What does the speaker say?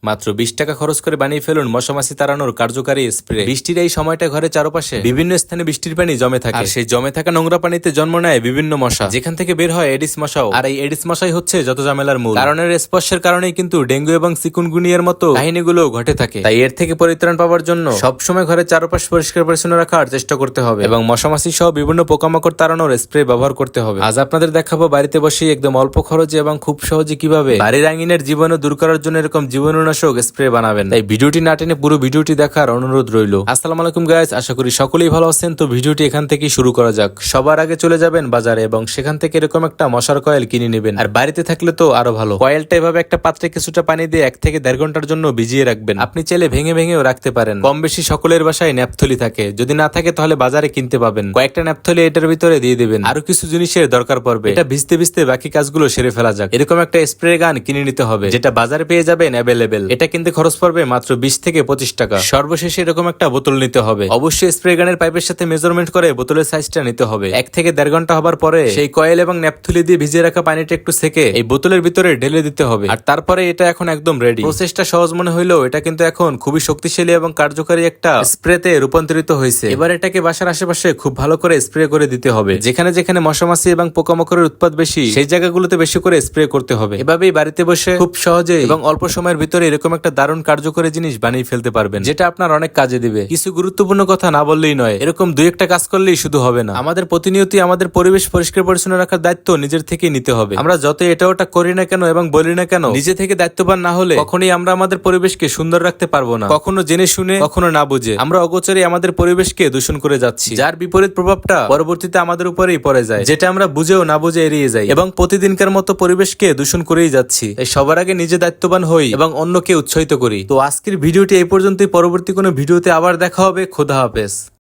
মাত্র 20 টাকা খরচ করে বানিয়ে ফেলুন মশামাছি তাড়ানোর কার্যকারী স্প্রে। বৃষ্টির এই সময়টা ঘরে চারপাশে বিভিন্ন স্থানে বৃষ্টির পানি জমে থাকে, আর সেই জমে থাকা নোংরা পানিতে জন্ম নেয় বিভিন্ন মশা, যেখান থেকে বের হয় এডিস মশাও। আর এই এডিস মশাই হচ্ছে যত ঝামেলার মূল। কারণের স্পর্শের কারণেই কিন্তু ডেঙ্গু এবং চিকুনগুনিয়ার মতো কাহিনীগুলো ঘটে থাকে। তাই এর থেকে পরিত্রাণ পাওয়ার জন্য সবসময় ঘরের চারপাশ পরিষ্কার পরিচ্ছন্ন রাখার চেষ্টা করতে হবে এবং মশামাছি সহ বিভিন্ন পোকামাকড় তাড়ানোর স্প্রে ব্যবহার করতে হবে। আজ আপনাদের দেখাবো বাড়িতে বসে একদম অল্প খরচে এবং খুব সহজে কিভাবে বাড়ির আঙিনের জীবাণু দূর করার জন্য এরকম জীবাণুনাশক স্প্রে বানাবেন। তাই ভিডিওটি না টেনে পুরো ভিডিওটি দেখার অনুরোধ রইল। আসসালামু আলাইকুম গাইস, আশা করি সকলেই ভালো আছেন। তো ভিডিওটি এখান থেকে শুরু করা যাক। সবার আগে চলে যাবেন বাজারে এবং সেখান থেকে এরকম একটা মশার কয়েল কিনে নেবেন। আর বাড়িতে থাকলে তো আরো ভালো। কয়েলটা এভাবে একটা পাত্রে কিছুটা পানি দিয়ে 1 থেকে 1.5 ঘন্টার জন্য ভিজিয়ে রাখবেন। আপনি চাইলে ভেঙে ভেঙেও রাখতে পারেন। কম বেশি সকলের বাসায় ন্যাপথলি থাকে, যদি না থাকে তাহলে বাজারে কিনতে পাবেন। কয়েকটা ন্যাপথলি এটার ভিতরে দিয়ে দিবেন। আরো কিছু জিনিসের দরকার পড়বে, এটা ভিজতে ভিজতে বাকি কাজগুলো সেরে ফেলা যাক। এরকম একটা স্প্রে গান কিনে নিতে হবে, যেটা বাজারে পেয়ে যাবেন অ্যাভেলেবেল। এটা কিনতে খরচ পড়বে মাত্র 20 থেকে 25 টাকা। সর্বশেষে এরকম একটা বোতল নিতে হবে। অবশ্যই স্প্রে গানের পাইপের সাথে মেজারমেন্ট করে বোতলের সাইজটা নিতে হবে। 1 থেকে 1.5 ঘন্টা হবার পরে সেই কয়েল এবং ন্যাপথলি দিয়ে ভিজিয়ে রাখা পানিটা একটু সেকে এই বোতলের ভিতরে ঢেলে দিতে হবে। আর তারপরে এটা এখন একদম রেডি। প্রসেসটা সহজ মনে হইলেও এটা কিন্তু এখন খুবই শক্তিশালী এবং কার্যকারী একটা স্প্রেতে রূপান্তরিত হয়েছে। এবার এটাকে বাসার আশেপাশে খুব ভালো করে স্প্রে করে দিতে হবে। যেখানে যেখানে মশামাছি এবং পোকামাকড়ের উৎপাত বেশি সেই জায়গাগুলোতে বেশি করে স্প্রে করতে হবে। এভাবেই বাড়িতে বসে খুব সহজে এবং অল্প সময়ের ভিতরে এরকম একটা দারুণ কার্যকরী জিনিস বানিয়ে ফেলতে পারবেন, যেটা আপনার অনেক কাজে দিবে। কিছু গুরুত্বপূর্ণ কথা না বললেই নয়, এরকম 2-1টা কাজ করলেই শুধু হবে না। আমাদের প্রতিনিয়তই আমাদের পরিবেশ পরিষ্কার পরিচ্ছন্ন রাখার দায়িত্ব নিজের থেকেই নিতে হবে। আমরা যত এটা ওটা করি না কেন এবং বলি না কেন, নিজে থেকে দায়িত্ববান না হলে কখনোই আমরা আমাদের পরিবেশকে সুন্দর রাখতে পারবো না। কখনো জেনে শুনে, কখনো না বুঝে আমরা অগোচরে আমাদের পরিবেশকে দূষণ করে যাচ্ছি, যার বিপরীত প্রভাবটা পরবর্তীতে আমাদের উপরেই পড়ে যায়, যেটা আমরা বুঝেও না বুঝে এড়িয়ে যাই এবং প্রতিদিনকার মতো পরিবেশকে দূষণ করেই যাচ্ছি। তাই সবার আগে নিজে দায়িত্ববান হই এবং অন্যকে উৎসাহিত করি। তো আজকের ভিডিওটি এই পর্যন্তই। পরবর্তী কোনো ভিডিওতে আবার দেখা হবে। খোদা হাফেজ।